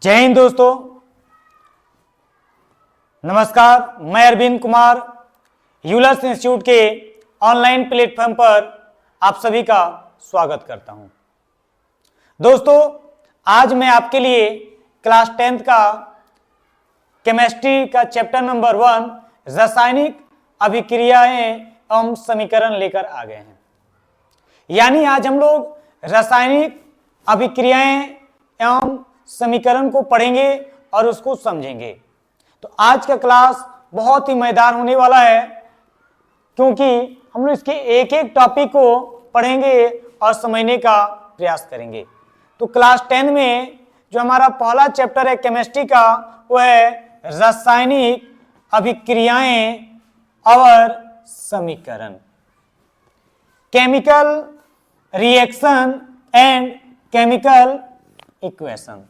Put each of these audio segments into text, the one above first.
जय हिंद दोस्तों, नमस्कार। मैं अरविंद कुमार यूलर्स इंस्टीट्यूट के ऑनलाइन प्लेटफॉर्म पर आप सभी का स्वागत करता हूं। दोस्तों, आज मैं आपके लिए क्लास 10th का केमिस्ट्री का चैप्टर नंबर 1 रासायनिक अभिक्रियाएं एवं समीकरण लेकर आ गए हैं। यानी आज हम लोग रासायनिक अभिक्रियाएं एवं समीकरण को पढ़ेंगे और उसको समझेंगे। तो आज का क्लास बहुत ही मजेदार होने वाला है, क्योंकि हम लोग इसके एक एक टॉपिक को पढ़ेंगे और समझने का प्रयास करेंगे। तो क्लास 10 में जो हमारा पहला चैप्टर है केमिस्ट्री का, वो है रासायनिक अभिक्रियाएं और समीकरण, chemical reaction and chemical equation.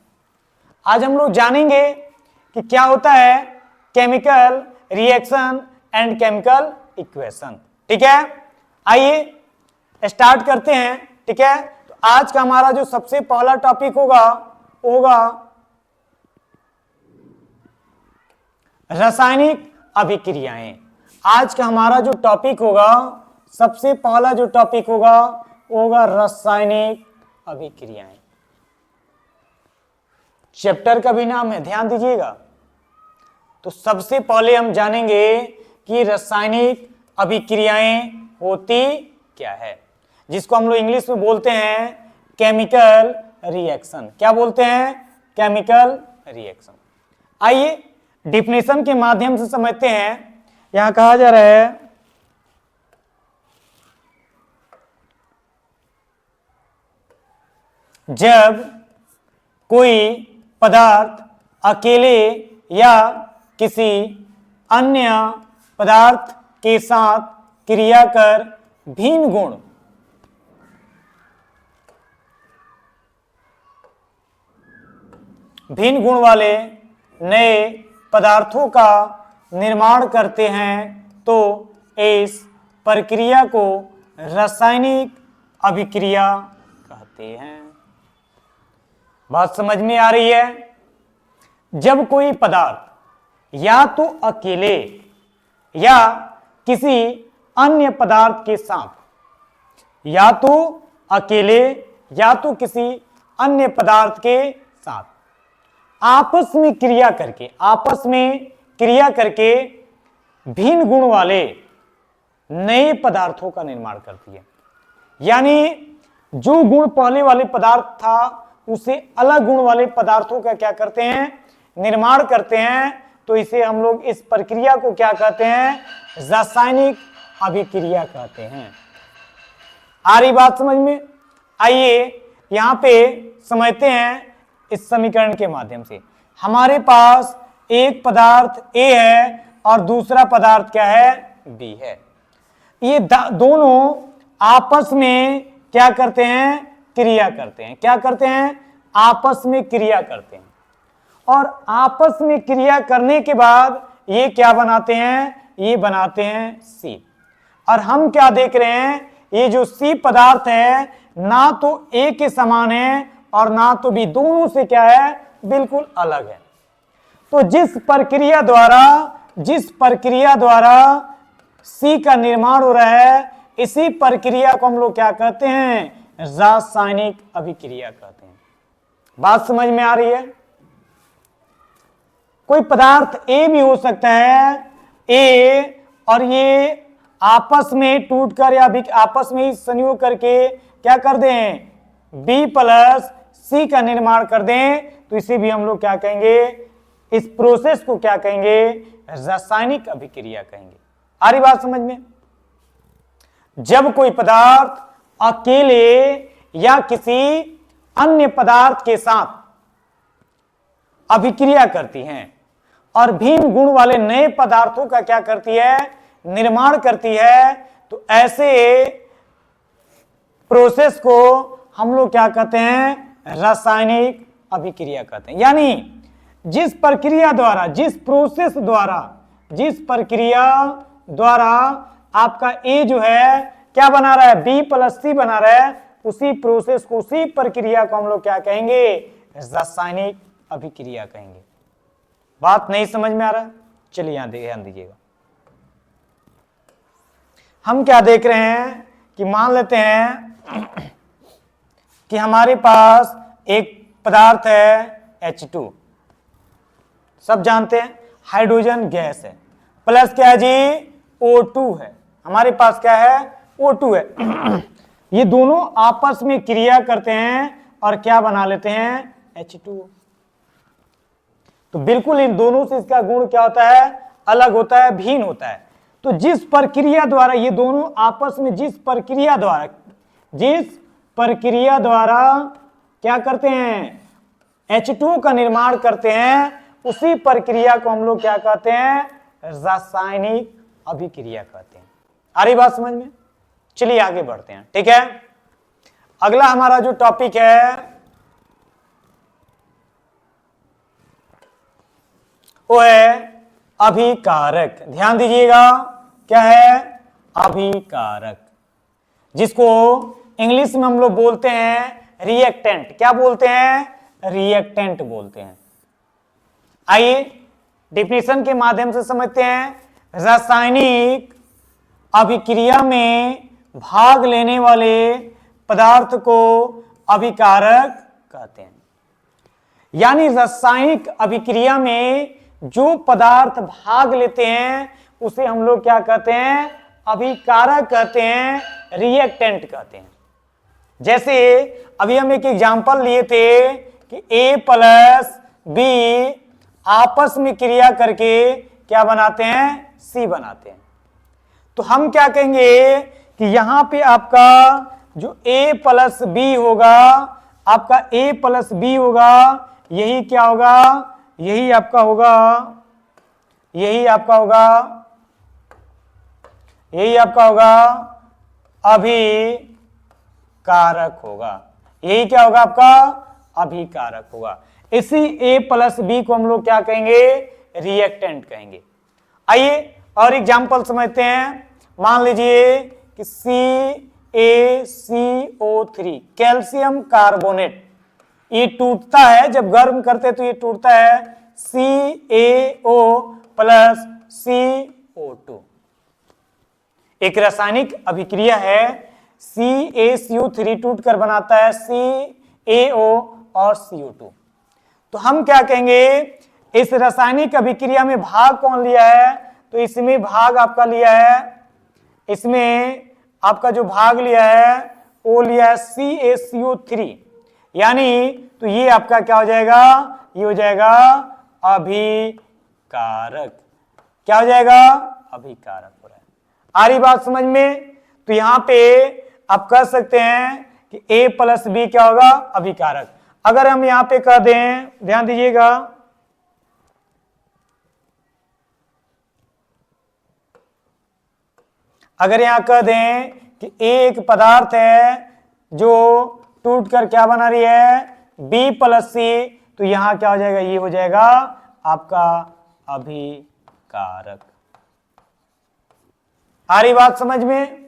आज हम लोग जानेंगे कि क्या होता है chemical reaction and chemical equation. ठीक है, आइए स्टार्ट करते हैं। ठीक है, तो आज का हमारा जो सबसे पहला टॉपिक होगा रासायनिक अभिक्रियाएं। आज का हमारा जो टॉपिक होगा, सबसे पहला जो टॉपिक होगा रासायनिक अभिक्रियाएं। चैप्टर का भी नाम है, ध्यान दीजिएगा। तो सबसे पहले हम जानेंगे कि रासायनिक अभिक्रियाएं होती क्या है, जिसको हम लोग इंग्लिश में बोलते हैं केमिकल रिएक्शन। क्या बोलते हैं? Chemical reaction. आइए डिफिनेशन के माध्यम से समझते हैं। यहां कहा जा रहा है जब कोई पदार्थ अकेले या किसी अन्य पदार्थ के साथ क्रिया कर भिन्न गुण वाले नए पदार्थों का निर्माण करते हैं, तो इस प्रक्रिया को रासायनिक अभिक्रिया कहते हैं। बात समझ में आ रही है? जब कोई पदार्थ या तो अकेले या किसी अन्य पदार्थ के साथ, या तो अकेले या तो किसी अन्य पदार्थ के साथ आपस में क्रिया करके भिन्न गुण वाले नए पदार्थों का निर्माण करती है। यानी जो गुण पहले वाले पदार्थ था, उसे अलग गुण वाले पदार्थों का क्या करते हैं? निर्माण करते हैं। तो इसे हम लोग इस प्रक्रिया को क्या कहते हैं? रासायनिक अभिक्रिया कहते हैं। आ रही बात समझ में? आइए यहां पे समझते हैं इस समीकरण के माध्यम से। हमारे पास एक पदार्थ A है और दूसरा पदार्थ क्या है? B है। ये दोनों आपस में क्या करते हैं? क्रिया करते हैं। क्या करते हैं? आपस में क्रिया करते हैं। और आपस में क्रिया करने के बाद ये क्या बनाते हैं? ये बनाते हैं C। और हम क्या देख रहे हैं? ये जो C पदार्थ है, ना तो A के समान है और ना तो B, दोनों से क्या है? बिल्कुल अलग है। तो जिस प्रक्रिया द्वारा C का निर्माण हो रहा है, इसी प्रक्रिया को हम लोग क्या कहते हैं? रासायनिक अभिक्रिया कहते हैं। बात समझ में आ रही है? कोई पदार्थ A भी हो सकता है, A और ये आपस में टूटकर या आपस में ही संयोग करके क्या कर दें? B प्लस C का निर्माण कर दें, तो इसे भी हम लोग क्या कहेंगे? इस प्रोसेस को क्या कहेंगे? रासायनिक अभिक्रिया कहेंगे। आ रही बात समझ में? जब कोई पदार्थ अकेले या किसी अन्य पदार्थ के साथ अभिक्रिया करती हैं और भिन्न गुण वाले नए पदार्थों का क्या करती है? निर्माण करती है, तो ऐसे प्रोसेस को हम लोग क्या कहते हैं? रासायनिक अभिक्रिया कहते हैं। यानी जिस प्रक्रिया द्वारा आपका A जो है क्या बना रहा है? B प्लस C बना रहा है। उसी प्रोसेस को, उसी प्रक्रिया को हम लोग क्या कहेंगे? रासायनिक अभिक्रिया कहेंगे। बात नहीं समझ में आ रहा है? चलिए यहां ध्यान दीजिएगा। हम क्या देख रहे हैं कि मान लेते हैं कि हमारे पास एक पदार्थ है H2, सब जानते हैं हाइड्रोजन गैस है, प्लस क्या है जी O2 है, हमारे पास क्या है O2 है। ये दोनों आपस में क्रिया करते हैं और क्या बना लेते हैं H2। तो बिल्कुल इन दोनों से इसका गुण क्या होता है, अलग होता है, भिन्न होता है। तो जिस प्रक्रिया द्वारा ये दोनों आपस में जिस प्रक्रिया द्वारा क्या करते हैं H2 का निर्माण करते हैं, उसी प्रक्रिया को हम लोग क्या कहते हैं, रासायनिक अभिक्रिया कहते हैं। आ रही बात समझ में? चलिए आगे बढ़ते हैं, ठीक है। अगला हमारा जो टॉपिक है वो है अभिकारक। ध्यान दीजिएगा, क्या है अभिकारक, जिसको इंग्लिश में हम लोग बोलते हैं रिएक्टेंट। क्या बोलते हैं? रिएक्टेंट बोलते हैं। आइए डिफिनेशन के माध्यम से समझते हैं। रासायनिक अभिक्रिया में भाग लेने वाले पदार्थ को अभिकारक कहते हैं। यानी रासायनिक अभिक्रिया में जो पदार्थ भाग लेते हैं उसे हम लोग क्या कहते हैं, अभिकारक कहते हैं, रिएक्टेंट कहते हैं। जैसे अभी हम एक एग्जांपल लिए थे कि A प्लस B आपस में क्रिया करके क्या बनाते हैं, C बनाते हैं। तो हम क्या कहेंगे कि यहां पे आपका जो A प्लस B होगा, आपका A प्लस B होगा, यही क्या होगा, यही आपका होगा अभिकारक होगा। यही क्या होगा आपका, अभिकारक होगा। इसी A प्लस B को हम लोग क्या कहेंगे, रिएक्टेंट कहेंगे। आइए और एग्जांपल समझते हैं। मान लीजिए कि CaCO3 कैल्शियम कार्बोनेट, ये टूटता है, जब गर्म करते तो ये टूटता है CaO प्लस CO2। एक रासायनिक अभिक्रिया है, CaCO3 टूटकर बनाता है CaO और CO2। तो हम क्या कहेंगे, इस रासायनिक अभिक्रिया में भाग कौन लिया है, तो इसमें भाग आपका लिया है, इसमें आपका जो भाग लिया है वो लिया है CaCO3, यानी तो ये आपका क्या हो जाएगा, ये हो जाएगा अभिकारक। क्या हो जाएगा, अभिकारक हो रहा है। आ रही बात समझ में? तो यहां पे आप कह सकते हैं कि A प्लस B क्या होगा, अभिकारक। अगर हम यहां पे कह दें, ध्यान दीजिएगा, अगर यहां कह दें कि एक पदार्थ है जो टूट कर क्या बना रही है, B प्लस C, तो यहां क्या हो जाएगा, ये हो जाएगा आपका अभिकारक। आ रही बात समझ में?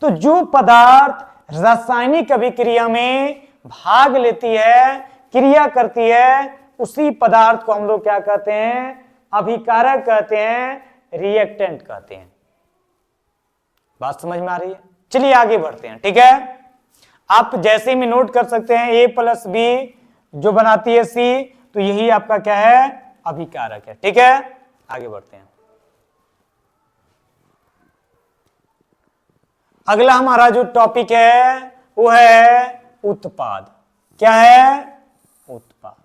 तो जो पदार्थ रासायनिक अभिक्रिया में भाग लेती है, क्रिया करती है, उसी पदार्थ को हम लोग क्या कहते हैं, अभिकारक कहते हैं, रिएक्टेंट कहते हैं। बात समझ में आ रही है? चलिए आगे बढ़ते हैं, ठीक है। आप जैसे में नोट कर सकते हैं A प्लस B जो बनाती है C, तो यही आपका क्या है, अभिकारक है, ठीक है। आगे बढ़ते हैं। अगला हमारा जो टॉपिक है वो है उत्पाद। क्या है, उत्पाद।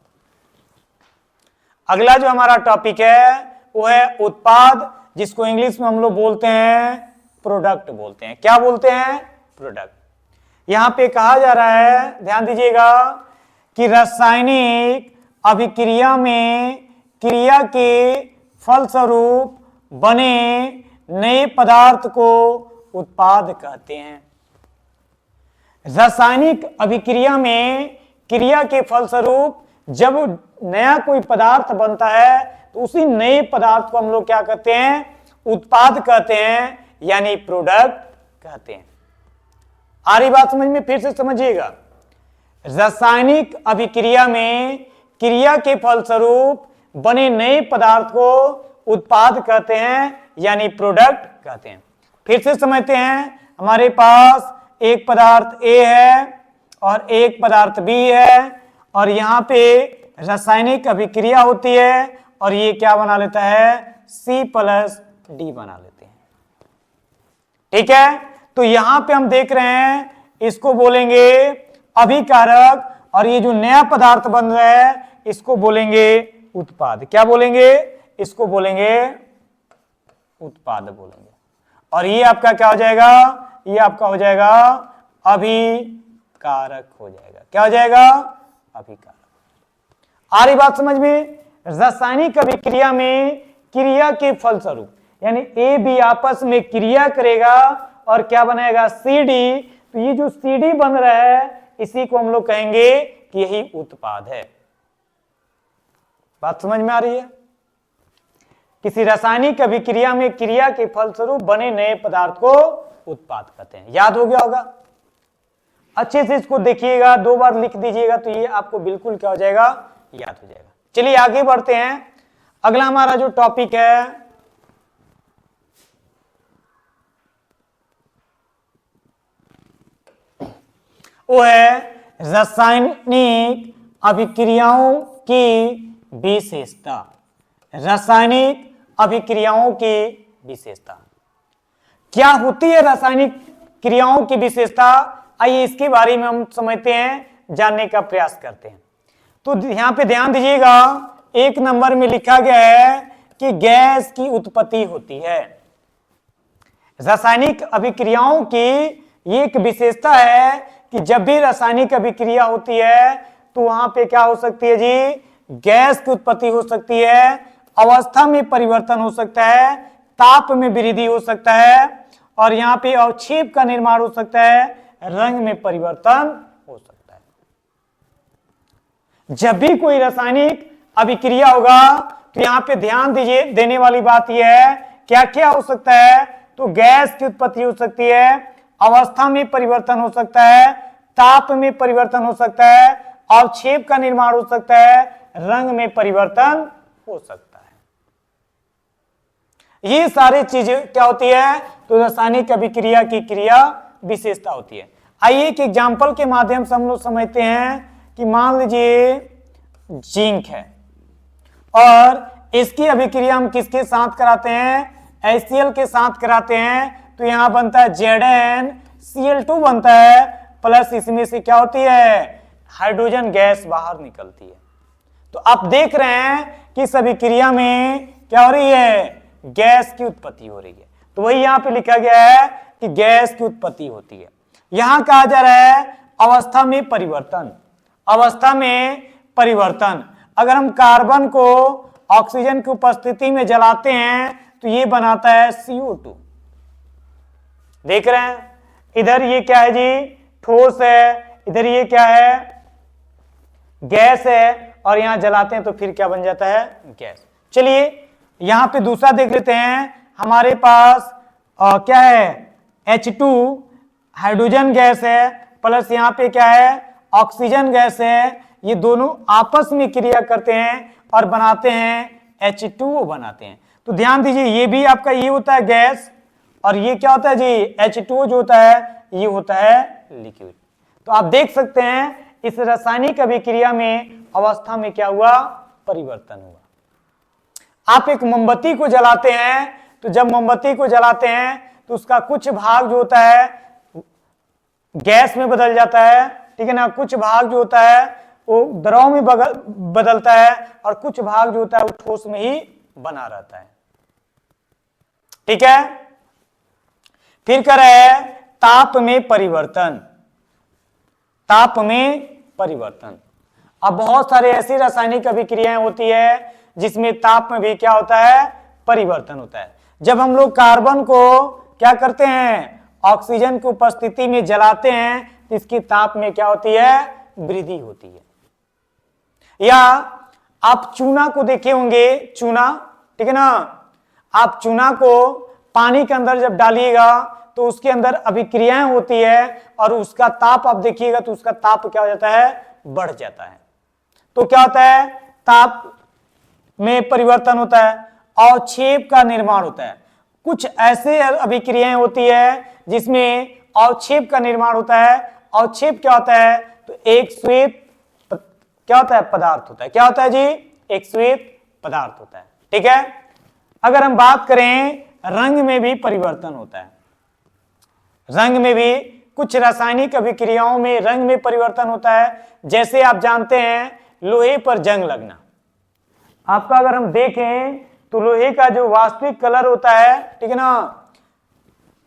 अगला जो हमारा टॉपिक है वो है उत्पाद, जिसको इंग्लिश में हम लोग बोलते हैं प्रोडक्ट बोलते हैं। क्या बोलते हैं, प्रोडक्ट। यहां पे कहा जा रहा है, ध्यान दीजिएगा, कि रासायनिक अभिक्रिया में क्रिया के फलस्वरूप बने नए पदार्थ को उत्पाद कहते हैं। रासायनिक अभिक्रिया में क्रिया के फलस्वरूप जब नया कोई पदार्थ बनता है तो उसी नए पदार्थ को हम लोग क्या कहते हैं, उत्पाद कहते हैं, यानी प्रोडक्ट कहते हैं। आ रही बात समझ में? फिर से समझिएगा। रासायनिक अभिक्रिया में क्रिया के फलस्वरूप बने नए पदार्थ को उत्पाद कहते हैं, यानी प्रोडक्ट कहते हैं। फिर से समझते हैं, हमारे पास एक पदार्थ ए है और एक पदार्थ बी है, और यहां पे रासायनिक अभिक्रिया होती है और ये क्या बना लेता है, C+D बना लेते हैं। ठीक है, तो यहां पे हम देख रहे हैं, इसको बोलेंगे अभिकारक, और ये जो नया पदार्थ बन रहा है इसको बोलेंगे उत्पाद। क्या बोलेंगे, इसको बोलेंगे उत्पाद बोलेंगे। और ये आपका क्या हो जाएगा, ये आपका हो जाएगा अभिकारक हो जाएगा। क्या हो जाएगा, अभिकारक। आ रही बात समझ में। रासायनिक अभिक्रिया में क्रिया के फलस्वरूप यानी ए बी आपस में क्रिया करेगा और क्या बनाएगा, CD। तो ये जो CD बन रहा है इसी को हम लोग कहेंगे कि यही उत्पाद है। बात समझ में आ रही है। किसी रासायनिक अभिक्रिया में क्रिया के फलस्वरूप बने नए पदार्थ को उत्पाद कहते हैं। याद हो गया होगा, अच्छे से इसको देखिएगा, 2 बार लिख दीजिएगा तो ये आपको बिल्कुल क्या हो जाएगा, याद हो जाएगा। चलिए आगे बढ़ते हैं। अगला हमारा जो टॉपिक है वो है रासायनिक अभिक्रियाओं की विशेषता। रासायनिक अभिक्रियाओं की विशेषता क्या होती है, रासायनिक क्रियाओं की विशेषता, आइए इसके बारे में हम समझते हैं, जानने का प्रयास करते हैं। तो यहां पे ध्यान दीजिएगा, 1 नंबर में लिखा गया है कि गैस की उत्पत्ति होती है। रासायनिक अभिक्रियाओं की ये एक विशेषता है कि जब भी रासायनिक अभिक्रिया होती है तो वहां पे क्या हो सकती है जी, गैस की उत्पत्ति हो सकती है, अवस्था में परिवर्तन हो सकता है, ताप में वृद्धि हो सकता है, और यहाँ पे अवक्षेप का निर्माण हो सकता है, रंग में परिवर्तन हो सकता है। जब भी कोई रासायनिक अभिक्रिया होगा तो यहाँ पे ध्यान दीजिए, देने वाली बात यह है क्या क्या हो सकता है, तो गैस की उत्पत्ति हो सकती है, अवस्था में परिवर्तन हो सकता है, ताप में परिवर्तन हो सकता है, अवक्षेप का निर्माण हो सकता है, रंग में परिवर्तन हो सकता है। ये सारी चीजें क्या होती है, तो रासायनिक अभिक्रिया की क्रिया विशेषता होती है। आइए एक एग्जाम्पल के माध्यम से हम लोग समझते हैं कि मान लीजिए जिंक है और इसकी अभिक्रिया हम किसके साथ कराते हैं, HCl के साथ कराते हैं, तो यहां बनता है ZnCl2 बनता है, प्लस इसमें से क्या होती है, हाइड्रोजन गैस बाहर निकलती है। तो आप देख रहे हैं कि इस अभिक्रिया में क्या हो रही है, गैस की उत्पत्ति हो रही है। तो वही यहां पे लिखा गया है कि गैस की उत्पत्ति होती है। यहां कहा जा रहा है अवस्था में परिवर्तन, अवस्था में परिवर्तन। अगर हम कार्बन को ऑक्सीजन की उपस्थिति में जलाते हैं तो ये बनाता है CO2। देख रहे हैं, इधर ये क्या है जी, ठोस है, इधर ये क्या है, गैस है, और यहां जलाते हैं तो फिर क्या बन जाता है, गैस। चलिए यहां पे दूसरा देख लेते हैं। हमारे पास क्या है, H2 हाइड्रोजन गैस है, प्लस यहां पे क्या है, ऑक्सीजन गैस है। ये दोनों आपस में क्रिया करते हैं और बनाते हैं H2O बनाते हैं। तो ध्यान दीजिए, ये भी आपका ये होता है गैस, और ये क्या होता है जी, H2O जो होता है ये होता है लिक्विड। तो आप देख सकते हैं इस रासायनिक अभिक्रिया में अवस्था में क्या हुआ, परिवर्तन हुआ। आप एक मोमबत्ती को जलाते हैं, तो जब मोमबत्ती को जलाते हैं तो उसका कुछ भाग जो होता है गैस में बदल जाता है, ठीक है ना, कुछ भाग जो होता है वो द्रव में बदलता है, और कुछ भाग जो होता है वो ठोस में ही बना रहता है। ठीक है, फिर कर रहे हैं ताप में परिवर्तन, ताप में परिवर्तन। अब बहुत सारे ऐसी रासायनिक अभिक्रियाएं होती है जिसमें ताप में भी क्या होता है, परिवर्तन होता है। जब हम लोग कार्बन को क्या करते हैं, ऑक्सीजन की उपस्थिति में जलाते हैं तो इसकी ताप में क्या होती है, वृद्धि होती है। या आप चूना को देखे होंगे, चूना, ठीक है ना, आप चूना को पानी के अंदर जब डालिएगा तो उसके अंदर अभिक्रियाएं होती है और उसका ताप आप देखिएगा तो उसका ताप क्या हो जाता है, बढ़ जाता है। तो क्या होता है, ताप में परिवर्तन होता है, अवक्षेप का निर्माण होता है। कुछ ऐसे अभिक्रियाएं होती है जिसमें अवक्षेप का निर्माण होता है। अवक्षेप क्या होता है, तो एक श्वेत क्या होता है, पदार्थ होता है। क्या होता है जी, एक श्वेत पदार्थ होता है। ठीक है। अगर हम बात करें, रंग में भी परिवर्तन होता है। रंग में भी कुछ रासायनिक अभिक्रियाओं में रंग में परिवर्तन होता है। जैसे आप जानते हैं लोहे पर जंग लगना, आपका अगर हम देखें तो लोहे का जो वास्तविक कलर होता है, ठीक है ना,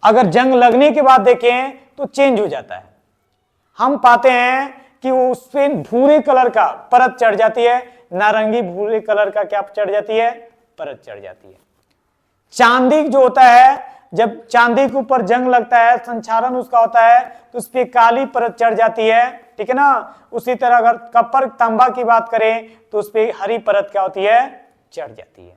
अगर जंग लगने के बाद देखें तो चेंज हो जाता है। हम पाते हैं कि उस पे भूरे कलर का परत चढ़ जाती है, नारंगी भूरे कलर का क्या चढ़ जाती है, परत चढ़ जाती है। चांदी जो होता है, जब चांदी के ऊपर जंग लगता है, संक्षारण उसका होता है, तो उस पर काली परत चढ़ जाती है। ठीक है ना। उसी तरह अगर कपर तांबा की बात करें तो उस पर हरी परत क्या होती है, चढ़ जाती है।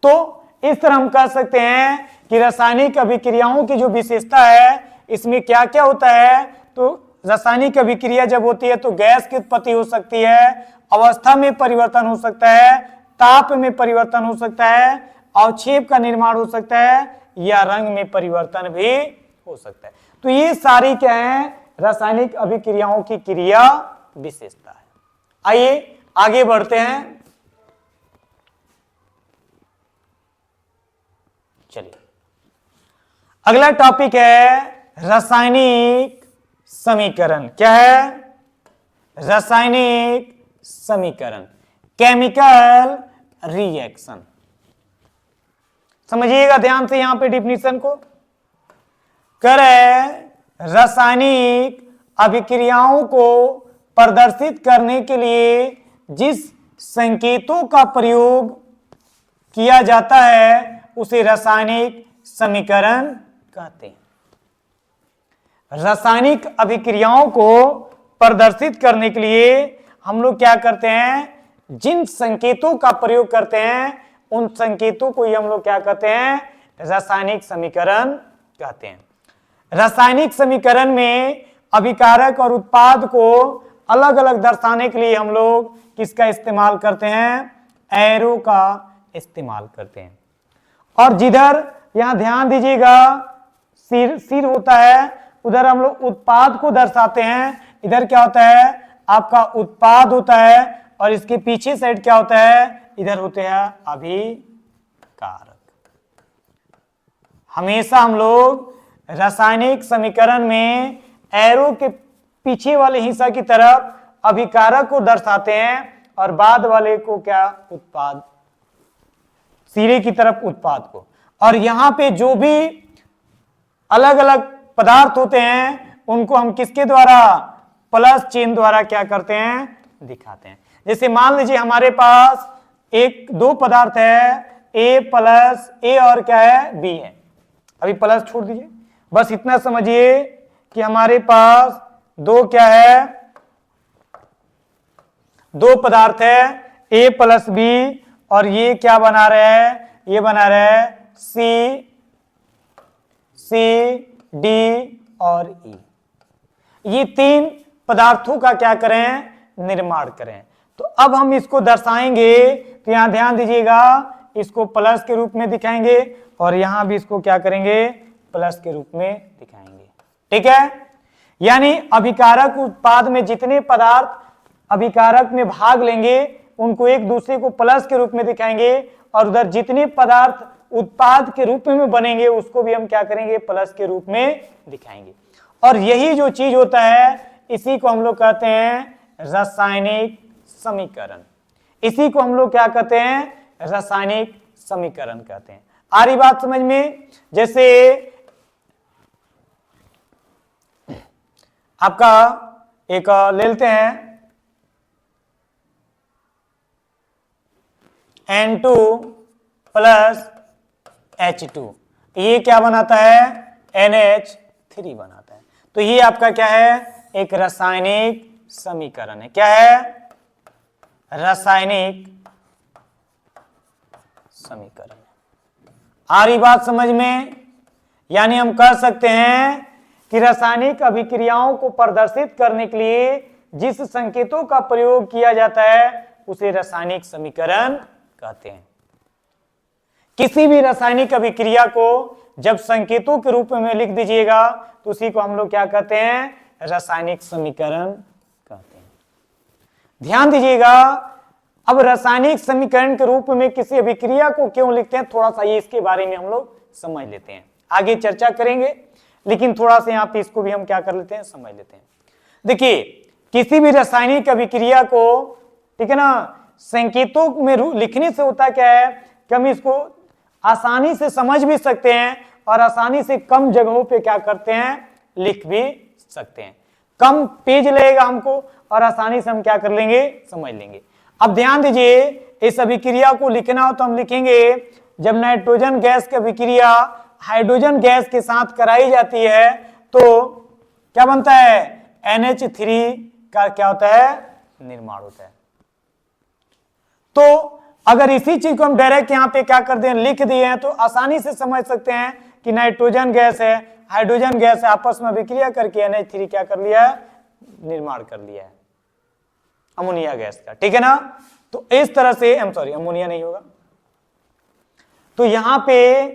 तो इस तरह हम कह सकते हैं कि रासायनिक अभिक्रियाओं की जो विशेषता है, इसमें क्या क्या होता है, तो रासायनिक अभिक्रिया जब होती है तो गैस की उत्पत्ति हो सकती है, अवस्था में परिवर्तन हो सकता है, ताप में परिवर्तन हो सकता है, अवक्षेप का निर्माण हो सकता है, या रंग में परिवर्तन भी हो सकता है। तो ये सारी क्या है, रासायनिक अभिक्रियाओं की क्रिया विशेषता है। आइए आगे बढ़ते हैं। चलिए अगला टॉपिक है रासायनिक समीकरण। क्या है, रासायनिक समीकरण, केमिकल रिएक्शन। समझिएगा ध्यान से यहां पे डिफिनीशन को। करे रासायनिक अभिक्रियाओं को प्रदर्शित करने के लिए जिस संकेतों का प्रयोग किया जाता है उसे रासायनिक समीकरण कहते हैं। रासायनिक अभिक्रियाओं को प्रदर्शित करने के लिए हम लोग क्या करते हैं, जिन संकेतों का प्रयोग करते हैं उन संकेतों को ही हम लोग क्या कहते हैं, रासायनिक समीकरण कहते हैं। रासायनिक समीकरण में अभिकारक और उत्पाद को अलग अलग दर्शाने के लिए हम लोग किसका इस्तेमाल करते हैं, एरो का इस्तेमाल करते हैं। और जिधर यहां ध्यान दीजिएगा सिर होता है, उधर हम लोग उत्पाद को दर्शाते हैं। इधर क्या होता है, आपका उत्पाद होता है, और इसके पीछे साइड क्या होता है, इधर होते हैं अभिकारक। हमेशा हम लोग रासायनिक समीकरण में एरो के पीछे वाले हिस्सा की तरफ अभिकारक को दर्शाते हैं और बाद वाले को क्या, उत्पाद, सिरे की तरफ उत्पाद को। और यहां पे जो भी अलग अलग पदार्थ होते हैं उनको हम किसके द्वारा, प्लस चिन्ह द्वारा क्या करते हैं, दिखाते हैं। जैसे मान लीजिए हमारे पास एक दो पदार्थ है, ए प्लस ए और क्या है, बी है। अभी प्लस छोड़ दीजिए, बस इतना समझिए कि हमारे पास दो क्या है, दो पदार्थ है, ए प्लस बी, और ये क्या बना रहे हैं, ये बना रहे हैं सी डी और ई। ये तीन पदार्थों का क्या करें, निर्माण करें। तो अब हम इसको दर्शाएंगे, तो यहां ध्यान दीजिएगा, इसको प्लस के रूप में दिखाएंगे और यहां भी इसको क्या करेंगे, प्लस के रूप में दिखाएंगे। ठीक है। यानी अभिकारक उत्पाद में जितने पदार्थ अभिकारक में भाग लेंगे उनको एक दूसरे को प्लस के रूप में दिखाएंगे, और उधर जितने पदार्थ उत्पाद के रूप में बनेंगे उसको भी हम क्या करेंगे, प्लस के रूप में दिखाएंगे। और यही जो चीज होता है इसी को हम लोग कहते हैं रासायनिक समीकरण। इसी को हम लोग क्या कहते हैं, रासायनिक समीकरण कहते हैं। आ रही बात समझ में। जैसे आपका एक ले लेते हैं N2 प्लस H2, ये क्या बनाता है, NH3 बनाता है। तो ये आपका क्या है, एक रासायनिक समीकरण है। क्या है, रासायनिक समीकरण। आ रही बात समझ में। यानी हम कह सकते हैं कि रासायनिक अभिक्रियाओं को प्रदर्शित करने के लिए जिस संकेतों का प्रयोग किया जाता है उसे रासायनिक समीकरण कहते हैं। किसी भी रासायनिक अभिक्रिया को जब संकेतों के रूप में लिख दीजिएगा तो उसी को हम लोग क्या कहते हैं, रासायनिक समीकरण कहते हैं। ध्यान दीजिएगा, अब रासायनिक समीकरण के रूप में किसी अभिक्रिया को क्यों लिखते हैं, थोड़ा सा ये इसके बारे में हम लोग समझ लेते हैं, आगे चर्चा करेंगे, लेकिन थोड़ा सा यहाँ पे इसको भी हम क्या कर लेते हैं, समझ लेते हैं। देखिए, किसी भी रासायनिक अभिक्रिया को, ठीक है ना, संकेतों में लिखने से होता क्या है कि हम इसको आसानी से समझ भी सकते हैं और आसानी से कम जगहों पे क्या करते हैं, लिख भी सकते हैं। कम पेज लगेगा हमको और आसानी से हम क्या कर लेंगे, समझ लेंगे। अब ध्यान दीजिए, इस अभिक्रिया को लिखना हो तो हम लिखेंगे, जब नाइट्रोजन गैस की अभिक्रिया हाइड्रोजन गैस के साथ कराई जाती है तो क्या बनता है, NH3 का क्या होता है, निर्माण होता है। तो अगर इसी चीज को हम डायरेक्ट यहाँ पे क्या कर दें, लिख दिए हैं, तो आसानी से समझ सकते हैं कि नाइट्रोजन गैस है, हाइड्रोजन गैस है, आपस में अभिक्रिया करके NH3 क्या कर लिया है, निर्माण कर लिया है अमोनिया गैस का, ठीक है ना। तो इस तरह से अमोनिया नहीं होगा। तो यहाँ पे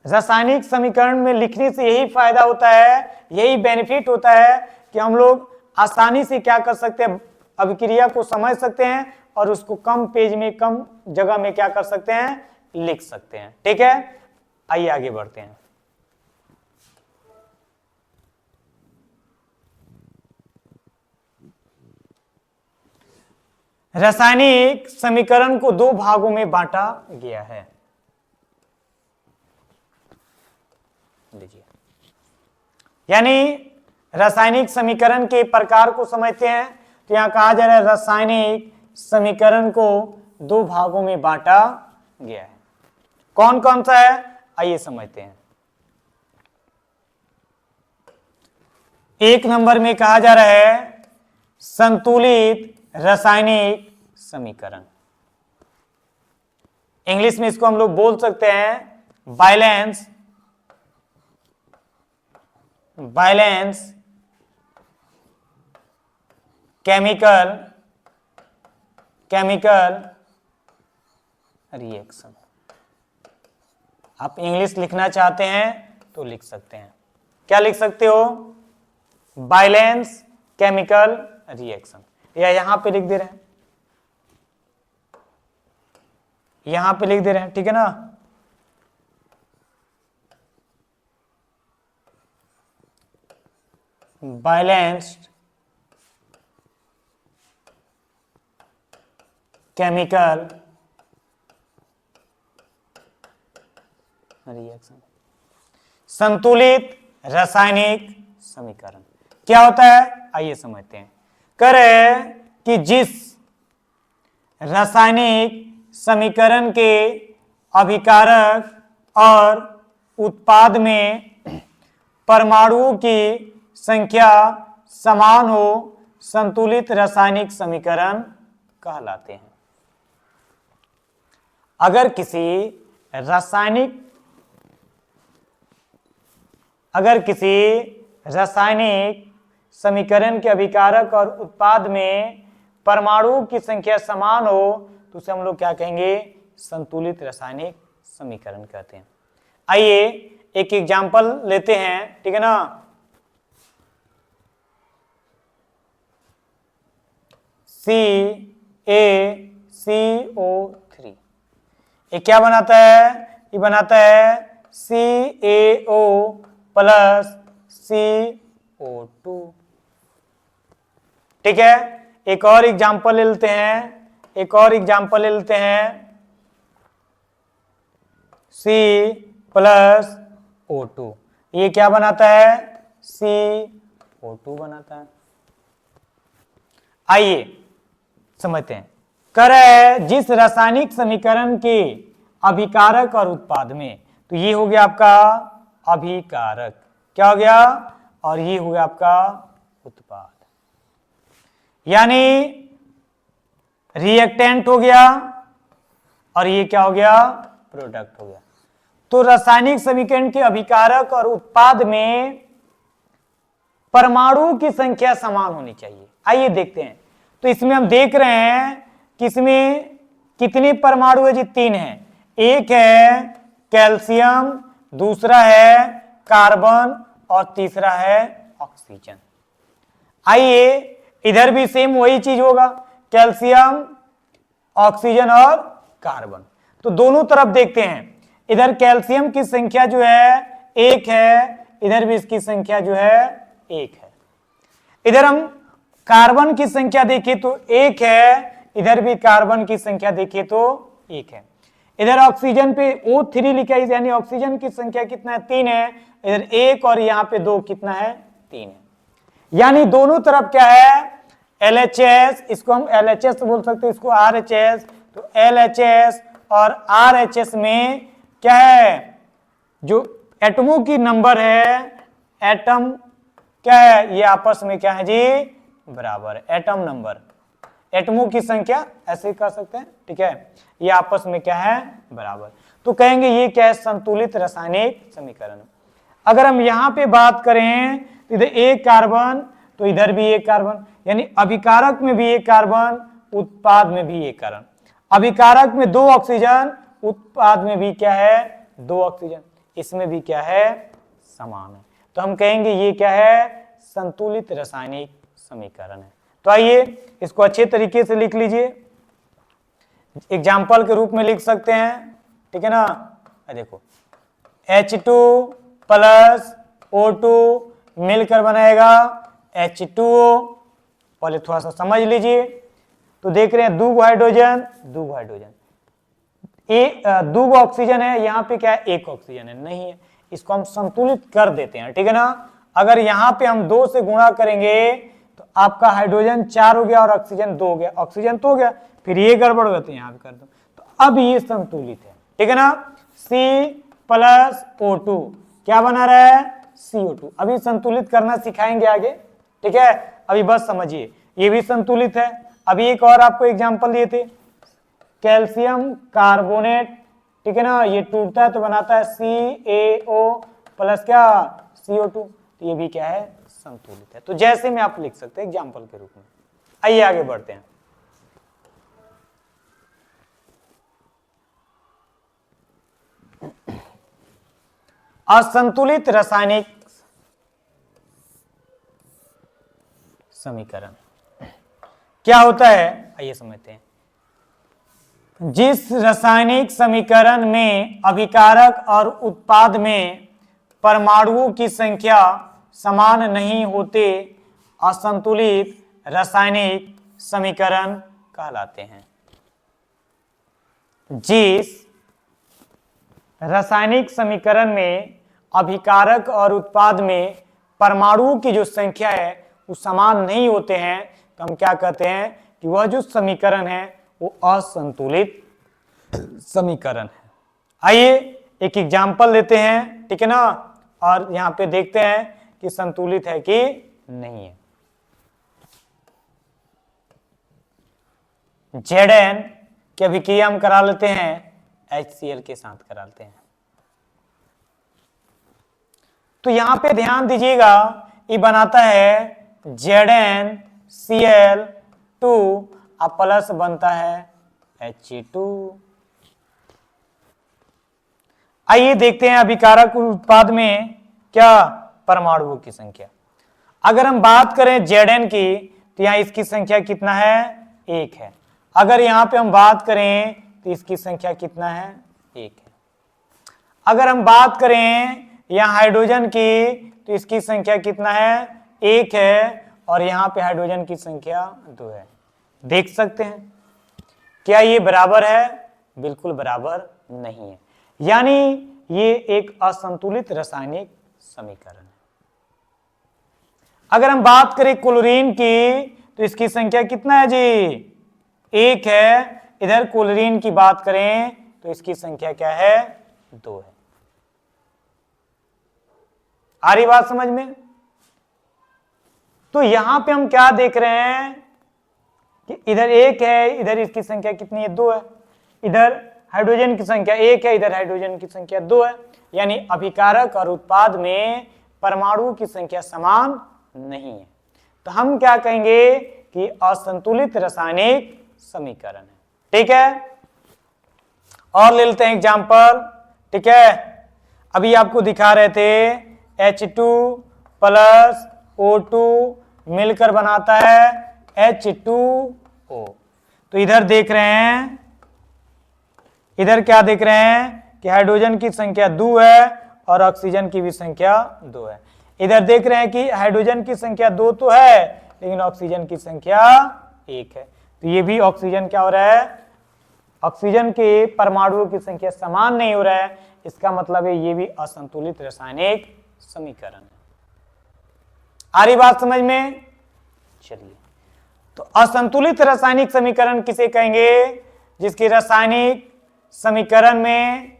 रासायनिक समीकरण में लिखने से यही फायदा होता है, यही बेनिफिट होता है कि हम लोग आसानी से क्या कर सकते हैं, अभिक्रिया को समझ सकते हैं और उसको कम पेज में, कम जगह में क्या कर सकते हैं, लिख सकते हैं, ठीक है। आइए आगे बढ़ते हैं। रासायनिक समीकरण को दो भागों में बांटा गया है। लीजिए, यानी रासायनिक समीकरण के प्रकार को समझते हैं तो यहां कहा जा रहा है रासायनिक समीकरण को दो भागों में बांटा गया है। कौन कौन सा है, आइए समझते हैं। एक नंबर में कहा जा रहा है संतुलित रासायनिक समीकरण। इंग्लिश में इसको हम लोग बोल सकते हैं बैलेंस केमिकल रिएक्शन। आप इंग्लिश लिखना चाहते हैं तो लिख सकते हैं, क्या लिख सकते हो, बैलेंस केमिकल रिएक्शन, या यहां पे लिख दे रहे हैं, यहां पे लिख दे रहे हैं, ठीक है ना। बैलेंस्ड केमिकल रिएक्शन, संतुलित रासायनिक समीकरण क्या होता है, आइए समझते हैं। कह रहे हैं कि जिस रासायनिक समीकरण के अभिकारक और उत्पाद में परमाणुओं की संख्या समान हो, संतुलित रासायनिक समीकरण कहलाते हैं। अगर किसी रासायनिक समीकरण के अभिकारक और उत्पाद में परमाणुओं की संख्या समान हो तो उसे हम लोग क्या कहेंगे, संतुलित रासायनिक समीकरण कहते हैं। आइए एक एग्जाम्पल लेते हैं, ठीक है ना। CaCO3 ये क्या बनाता है, ये बनाता है CaO प्लस CO2, ठीक है। एक और एग्जाम्पल ले लेते हैं, C प्लस O2, ये क्या बनाता है, CO2 बनाता है। आइए समझते हैं। कह रहा है जिस रासायनिक समीकरण के अभिकारक और उत्पाद में, तो ये हो गया आपका अभिकारक, क्या हो गया, और ये हो गया आपका उत्पाद, यानी रिएक्टेंट हो गया और ये क्या हो गया, प्रोडक्ट हो गया। तो रासायनिक समीकरण के अभिकारक और उत्पाद में परमाणु की संख्या समान होनी चाहिए। आइए देखते हैं। तो इसमें हम देख रहे हैं कि इसमें कितने परमाणु है जी? 3 है। एक है कैल्शियम, दूसरा है कार्बन और तीसरा है ऑक्सीजन। आइए इधर भी सेम वही चीज होगा, कैल्शियम, ऑक्सीजन और कार्बन। तो दोनों तरफ देखते हैं। इधर कैल्शियम की संख्या जो है 1 है, इधर भी इसकी संख्या जो है 1 है। इधर हम कार्बन की संख्या देखें तो 1 है, इधर भी कार्बन की संख्या देखें तो 1 है। इधर ऑक्सीजन पे O3 लिखा है, यानी ऑक्सीजन की संख्या कितना है? 3 है। इधर 1 और यहाँ पे 2 कितना है? 3 है। यानी दोनों तरफ क्या है? LHS, इसको हम LHS बोल सकते हैं, इसको RHS। तो LHS और RHS में क्या है? जो एटमों की नंबर है, एटम क्या है? ये आपस में क्या है जी? बराबर है। एटम नंबर, एटमों की संख्या ऐसे कर सकते हैं, ठीक है। ये आपस में क्या है? बराबर। तो कहेंगे ये क्या है? संतुलित रासायनिक समीकरण। अगर हम यहां पे बात करें तो इधर एक कार्बन, तो इधर भी एक कार्बन, यानी अभिकारक में भी एक कार्बन, उत्पाद में भी एक कार्बन। अभिकारक में 2 ऑक्सीजन, उत्पाद में भी क्या है? 2 ऑक्सीजन। इसमें भी क्या है? समान है। तो हम कहेंगे ये क्या है? संतुलित रासायनिक समीकरण है। तो आइए इसको अच्छे तरीके से लिख लीजिए, एग्जाम्पल के रूप में लिख सकते हैं, ठीक है ना। देखो H2 प्लस O2 मिलकर बनाएगा H2O। पहले थोड़ा सा समझ लीजिए। तो देख रहे हैं 2 हाइड्रोजन, 2 हाइड्रोजन, 2 ऑक्सीजन है, यहाँ पे क्या है? 1 ऑक्सीजन है, नहीं है। इसको हम संतुलित कर देते हैं, ठीक है ना। अगर यहाँ पे हम 2 से गुणा करेंगे तो आपका हाइड्रोजन 4 हो गया और ऑक्सीजन 2 हो गया। ऑक्सीजन तो हो गया, फिर ये गड़बड़ हो गया तो यहाँ पे कर दो। तो अब ये संतुलित है, ठीक है ना। C प्लस O2 क्या बना रहा है? CO2। अभी संतुलित करना सिखाएंगे आगे, ठीक है। अभी बस समझिए ये भी संतुलित है। अभी एक और आपको एग्जांपल दिए थे, कैल्शियम कार्बोनेट, ठीक है ना। ये टूटता है तो बनाता है CaO प्लस क्या? CO2। तो ये भी क्या है? संतुलित है। तो जैसे में आप लिख सकते हैं एग्जांपल के रूप में। आइए आगे बढ़ते हैं। असंतुलित रासायनिक समीकरण क्या होता है? आइए समझते हैं। जिस रासायनिक समीकरण में अभिकारक और उत्पाद में परमाणुओं की संख्या समान नहीं होते, असंतुलित रासायनिक समीकरण कहलाते हैं। जिस रासायनिक समीकरण में अभिकारक और उत्पाद में परमाणुओं की जो संख्या है वो समान नहीं होते हैं, तो हम क्या कहते हैं कि वह जो समीकरण है वो असंतुलित समीकरण है। आइए एक एग्जाम्पल लेते हैं, ठीक है ना, और यहां पे देखते हैं कि संतुलित है कि नहीं है। Zn की अभिक्रिया हम करा लेते हैं HCl के साथ करा लेते हैं। तो यहां पे ध्यान दीजिएगा, ये बनाता है ZnCl2 और प्लस बनता है He2। आइए देखते हैं अभिकारक उत्पाद में क्या परमाणुओं की संख्या। अगर हम बात करें Zn की तो यहां इसकी संख्या कितना है? 1 है। अगर यहां पे हम बात करें तो इसकी संख्या कितना है? 1 है। अगर हम बात करें यहाँ हाइड्रोजन की तो इसकी संख्या कितना है? 1 है और यहाँ पे हाइड्रोजन की संख्या 2 है। देख सकते हैं क्या ये बराबर है? बिल्कुल बराबर नहीं है, यानी ये एक असंतुलित रासायनिक समीकरण है। अगर हम बात करें क्लोरीन की तो इसकी संख्या कितना है जी? 1 है। इधर क्लोरीन की बात करें तो इसकी संख्या क्या है? 2 है। आ रही बात समझ में? तो यहां पे हम क्या देख रहे हैं कि इधर 1 है, इधर इसकी संख्या कितनी है? 2 है। इधर हाइड्रोजन की संख्या 1 है, इधर हाइड्रोजन की संख्या 2 है, यानी अभिकारक और उत्पाद में परमाणुओं की संख्या समान नहीं है। तो हम क्या कहेंगे कि असंतुलित रासायनिक समीकरण है। ठीक है, और ले लेते हैं एग्जाम्पल। ठीक है, अभी आपको दिखा रहे थे H2 प्लस O2 मिलकर बनाता है H2O। तो इधर देख रहे हैं, इधर क्या देख रहे हैं कि हाइड्रोजन की संख्या 2 है और ऑक्सीजन की भी संख्या 2 है। इधर देख रहे हैं कि हाइड्रोजन की संख्या 2 तो है लेकिन ऑक्सीजन की संख्या 1 है। तो ये भी ऑक्सीजन क्या हो रहा है, ऑक्सीजन के परमाणुओं की संख्या समान नहीं हो रहा है। इसका मतलब है ये भी असंतुलित रासायनिक समीकरण है। आ रही बात समझ में? चलिए, तो असंतुलित रासायनिक समीकरण किसे कहेंगे? जिसके रासायनिक समीकरण में,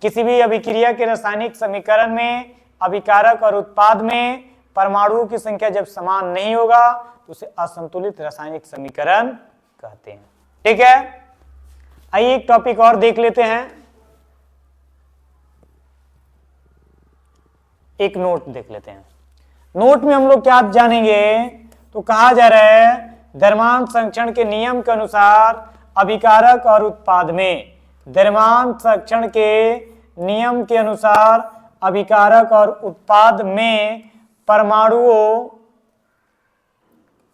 किसी भी अभिक्रिया के रासायनिक समीकरण में अभिकारक और उत्पाद में परमाणुओं की संख्या जब समान नहीं होगा तो उसे असंतुलित रासायनिक समीकरण कहते हैं। ठीक है, आइए एक टॉपिक और देख लेते हैं, एक नोट देख लेते हैं। नोट में हम लोग क्या जानेंगे, तो कहा जा रहा है द्रव्यमान संरक्षण के नियम के अनुसार अभिकारक और उत्पाद में, द्रव्यमान संरक्षण के नियम के अनुसार अभिकारक और उत्पाद में परमाणुओं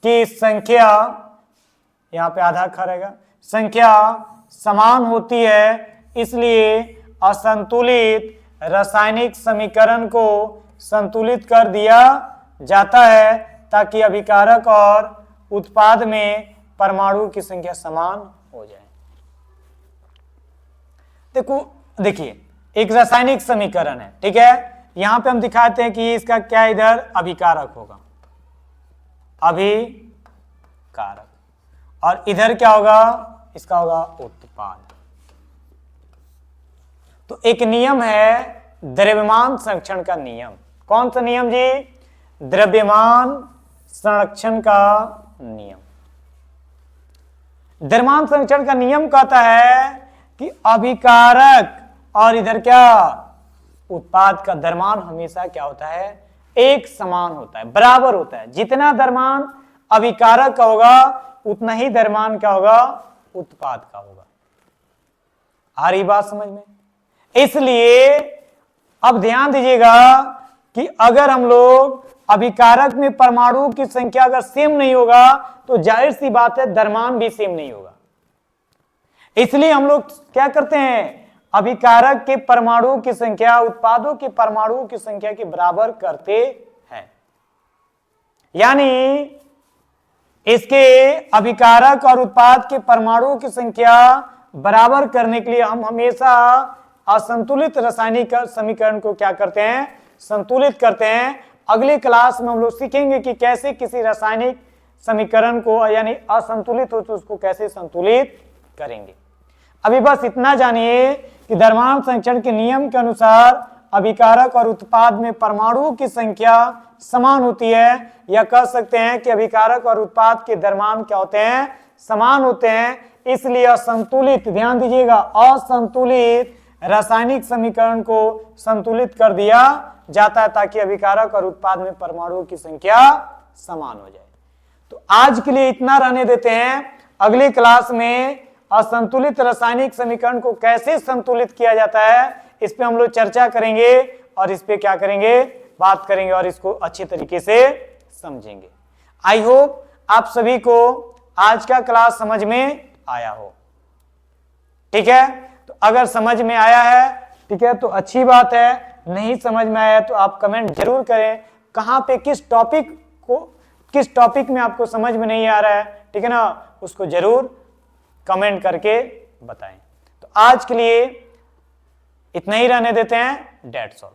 की संख्या, यहां पे आधा खा रहेगा, संख्या समान होती है। इसलिए असंतुलित रासायनिक समीकरण को संतुलित कर दिया जाता है ताकि अभिकारक और उत्पाद में परमाणु की संख्या समान हो जाए। देखिए एक रासायनिक समीकरण है, ठीक है, यहां पे हम दिखाते हैं कि इसका क्या इधर अभिकारक होगा, अभिकारक, और इधर क्या होगा, इसका होगा उत्पाद। तो एक नियम है द्रव्यमान संरक्षण का नियम। कौन सा नियम जी? द्रव्यमान संरक्षण का नियम। द्रव्यमान संरक्षण का नियम कहता है कि अभिकारक और इधर क्या उत्पाद का द्रव्यमान हमेशा क्या होता है, एक समान होता है, बराबर होता है। जितना द्रव्यमान अभिकारक का होगा उतना ही द्रव्यमान क्या होगा, उत्पाद का होगा। आ रही बात समझ में? इसलिए अब ध्यान दीजिएगा कि अगर हम लोग अभिकारक में परमाणु की संख्या अगर सेम नहीं होगा तो जाहिर सी बात है द्रव्यमान भी सेम नहीं होगा। इसलिए हम लोग क्या करते हैं, अभिकारक के परमाणु की संख्या उत्पादों के परमाणु की संख्या के बराबर करते हैं। यानी इसके अभिकारक और उत्पाद के परमाणु की संख्या बराबर करने के लिए हम हमेशा असंतुलित रासायनिक समीकरण को क्या करते हैं, संतुलित करते हैं। अगली क्लास में हम लोग सीखेंगे कि कैसे किसी रासायनिक समीकरण को यानी असंतुलित हो तो उसको कैसे संतुलित करेंगे। अभी बस इतना जानिए कि द्रव्यमान संरक्षण के नियम के अनुसार अभिकारक और उत्पाद में परमाणुओं की संख्या समान होती है, या कह सकते हैं कि अभिकारक और उत्पाद के द्रव्यमान क्या होते हैं, समान होते हैं। इसलिए असंतुलित, ध्यान दीजिएगा, असंतुलित रासायनिक समीकरण को संतुलित कर दिया जाता है ताकि अभिकारक और उत्पाद में परमाणुओं की संख्या समान हो जाए। तो आज के लिए इतना रहने देते हैं। अगली क्लास में असंतुलित रासायनिक समीकरण को कैसे संतुलित किया जाता है इस पे हम लोग चर्चा करेंगे और इस पे क्या करेंगे, बात करेंगे और इसको अच्छे तरीके से समझेंगे। आई होप आप सभी को आज का क्लास समझ में आया हो। ठीक है, तो अगर समझ में आया है, ठीक है, तो अच्छी बात है। नहीं समझ में आया तो आप कमेंट जरूर करें, कहां पे किस टॉपिक में आपको समझ में नहीं आ रहा है, ठीक है ना, उसको जरूर कमेंट करके बताएं। तो आज के लिए इतना ही रहने देते हैं। That's all.